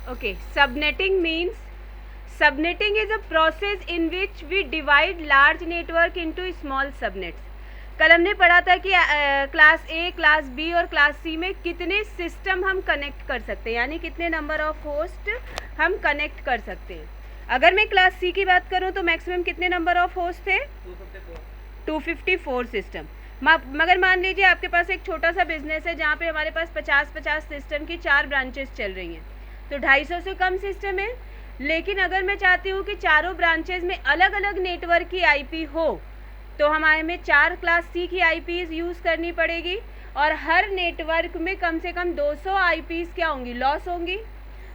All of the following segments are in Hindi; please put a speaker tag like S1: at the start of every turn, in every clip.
S1: Okay, subnetting is a process in which we divide large network into small subnets. कल हमने पढ़ा था कि क्लास ए, क्लास बी और क्लास सी में कितने सिस्टम हम कनेक्ट कर सकते हैं, यानी कितने नंबर ऑफ होस्ट हम कनेक्ट कर सकते हैं. अगर मैं क्लास सी की बात करूं तो मैक्सिमम कितने नंबर ऑफ होस्ट थे? 254 सिस्टम. मगर मान लीजिए आपके पास एक छोटा सा बिजनेस है जहाँ पे हमारे पास 50-50 सिस्टम की 4 ब्रांचेस चल रही हैं, तो 250 से कम सिस्टम है. लेकिन अगर मैं चाहती हूँ कि चारों ब्रांचेस में अलग अलग नेटवर्क की आईपी हो, तो हमें 4 क्लास सी की आईपीज़ यूज़ करनी पड़ेगी और हर नेटवर्क में कम से कम 200 आईपीज़ क्या होंगी? लॉस होंगी.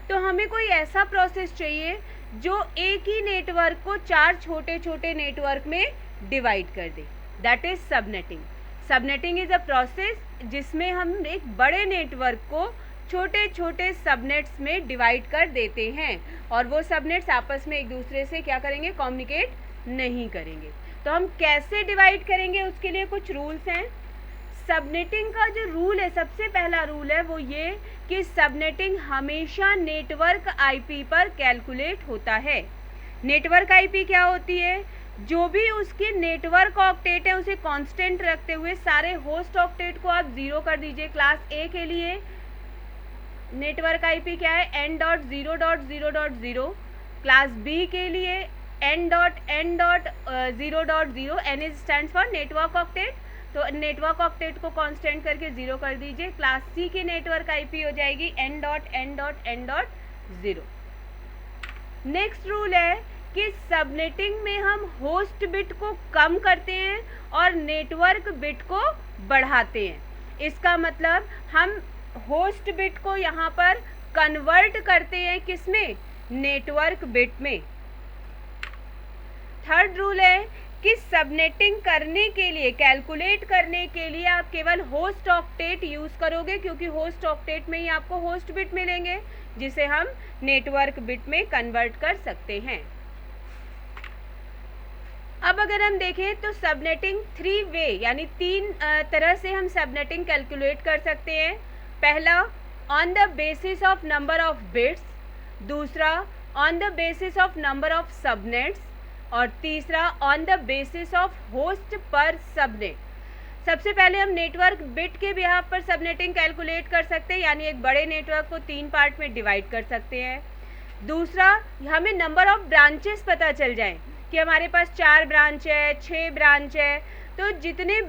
S1: तो हमें कोई ऐसा प्रोसेस चाहिए जो एक ही नेटवर्क को 4 छोटे छोटे नेटवर्क में डिवाइड कर दे. That is subnetting. Subnetting is a process जिसमें हम एक बड़े नेटवर्क को छोटे छोटे सबनेट्स में डिवाइड कर देते हैं और वो सबनेट्स आपस में एक दूसरे से क्या करेंगे? कम्युनिकेट नहीं करेंगे. तो हम कैसे डिवाइड करेंगे, उसके लिए कुछ रूल्स हैं. सबनेटिंग का जो रूल है, सबसे पहला रूल है वो ये कि सबनेटिंग हमेशा नेटवर्क आईपी पर कैलकुलेट होता है. नेटवर्क आईपी क्या होती है? जो भी उसकी नेटवर्क ऑक्टेट है उसे कांस्टेंट रखते हुए सारे होस्ट ऑक्टेट को आप 0 कर दीजिए. क्लास ए के लिए नेटवर्क आईपी क्या है? n.0.0.0. क्लास बी के लिए n.n.0.0. n is stands for network octet, तो नेटवर्क ऑक्टेट को कांस्टेंट करके 0 कर दीजिए. क्लास सी की नेटवर्क आईपी हो जाएगी n.n.n.0. नेक्स्ट रूल है कि सबनेटिंग में हम होस्ट बिट को कम करते हैं और नेटवर्क बिट को बढ़ाते हैं. इसका मतलब हम होस्ट बिट को यहाँ पर कन्वर्ट करते हैं किसमें? नेटवर्क बिट में. थर्ड रूल है कि सबनेटिंग करने के लिए, कैलकुलेट करने के लिए आप केवल होस्ट ऑक्टेट यूज़ करोगे, क्योंकि होस्ट ऑक्टेट में ही आपको होस्ट बिट मिलेंगे जिसे हम नेटवर्क बिट में कन्वर्ट कर सकते हैं. अब अगर हम देखें तो सबनेटिंग 3 वे यानी 3 तरह से हम सबनेटिंग कैलकुलेट कर सकते हैं. पहला on the basis of number of bits, दूसरा on the basis of number of subnets और तीसरा on the basis of host per subnet. सबसे पहले हम नेटवर्क बिट के बिहाफ पर सबनेटिंग कैलकुलेट कर सकते हैं, यानी एक बड़े नेटवर्क को 3 पार्ट में डिवाइड कर सकते हैं. दूसरा, हमें नंबर ऑफ ब्रांचेस पता चल जाए कि हमारे पास 4 ब्रांच है, 6 ब्रांच है, तो जितने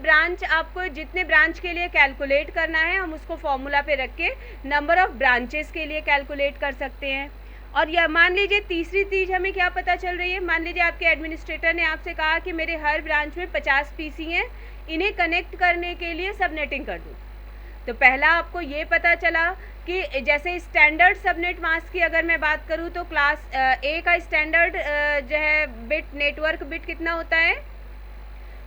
S1: ब्रांच के लिए कैलकुलेट करना है हम उसको फॉर्मूला पे रख के नंबर ऑफ ब्रांचेस के लिए कैलकुलेट कर सकते हैं. और यह मान लीजिए तीसरी चीज़ हमें क्या पता चल रही है, मान लीजिए आपके एडमिनिस्ट्रेटर ने आपसे कहा कि मेरे हर ब्रांच में 50 पीसी हैं, इन्हें कनेक्ट करने के लिए सबनेटिंग कर दूँ. तो पहला आपको ये पता चला कि जैसे स्टैंडर्ड सबनेट मास्क की अगर मैं बात करूँ तो क्लास ए का स्टैंडर्ड जो है बिट, नेटवर्क बिट कितना होता है?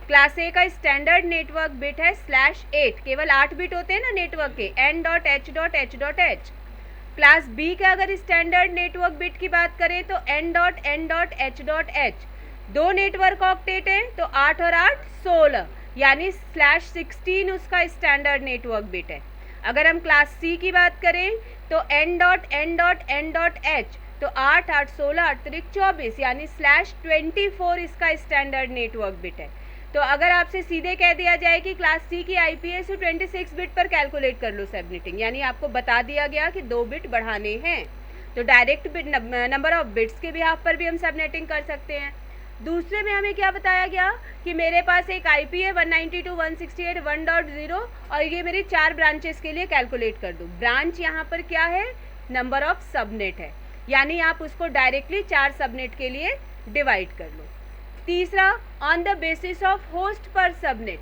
S1: क्लास ए का स्टैंडर्ड नेटवर्क बिट है /8. केवल 8 बिट होते हैं ना नेटवर्क के, n.h.h.h. क्लास बी का अगर स्टैंडर्ड नेटवर्क बिट की बात करें तो n.n.h.h. 2 नेटवर्क ऑक्टेट हैं तो 8 और 8 16, यानी /16 उसका स्टैंडर्ड नेटवर्क बिट है. अगर हम क्लास सी की बात करें तो n.n.n.h, तो 8 8 16 8 24, यानी /24 इसका स्टैंडर्ड नेटवर्क बिट है. तो अगर आपसे सीधे कह दिया जाए कि क्लास सी की आईपीएस 26 बिट पर कैलकुलेट कर लो सबनेटिंग, यानी आपको बता दिया गया कि 2 बिट बढ़ाने हैं, तो direct bit number of bits के बिहाफ पर भी हम सबनेटिंग कर सकते हैं. दूसरे में हमें क्या बताया गया कि मेरे पास एक आईपी है 192.168.1.0 और ये मेरी 4 ब्रांचेस के लिए कैलकुलेट कर दूँ. ब्रांच यहाँ पर क्या है? नंबर ऑफ सबनेट है, यानी आप उसको डायरेक्टली 4 सबनेट के लिए डिवाइड कर लो. तीसरा, on the basis of host per subnet.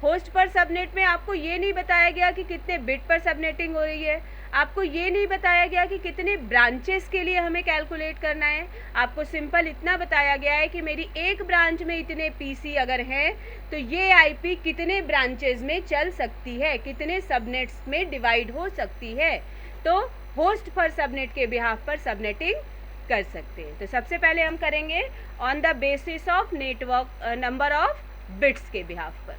S1: Host per subnet में आपको ये नहीं बताया गया कि कितने बिट पर सबनेटिंग हो रही है, आपको ये नहीं बताया गया कि कितने ब्रांचेस के लिए हमें कैलकुलेट करना है. आपको सिंपल इतना बताया गया है कि मेरी एक ब्रांच में इतने पीसी अगर हैं तो ये आईपी कितने ब्रांचेस में चल सकती है, कितने सबनेट्स में डिवाइड हो सकती है. तो होस्ट पर सबनेट के बिहाफ पर सबनेटिंग कर सकते हैं. तो सबसे पहले हम करेंगे on the basis of network number of bits के बिहाफ पर.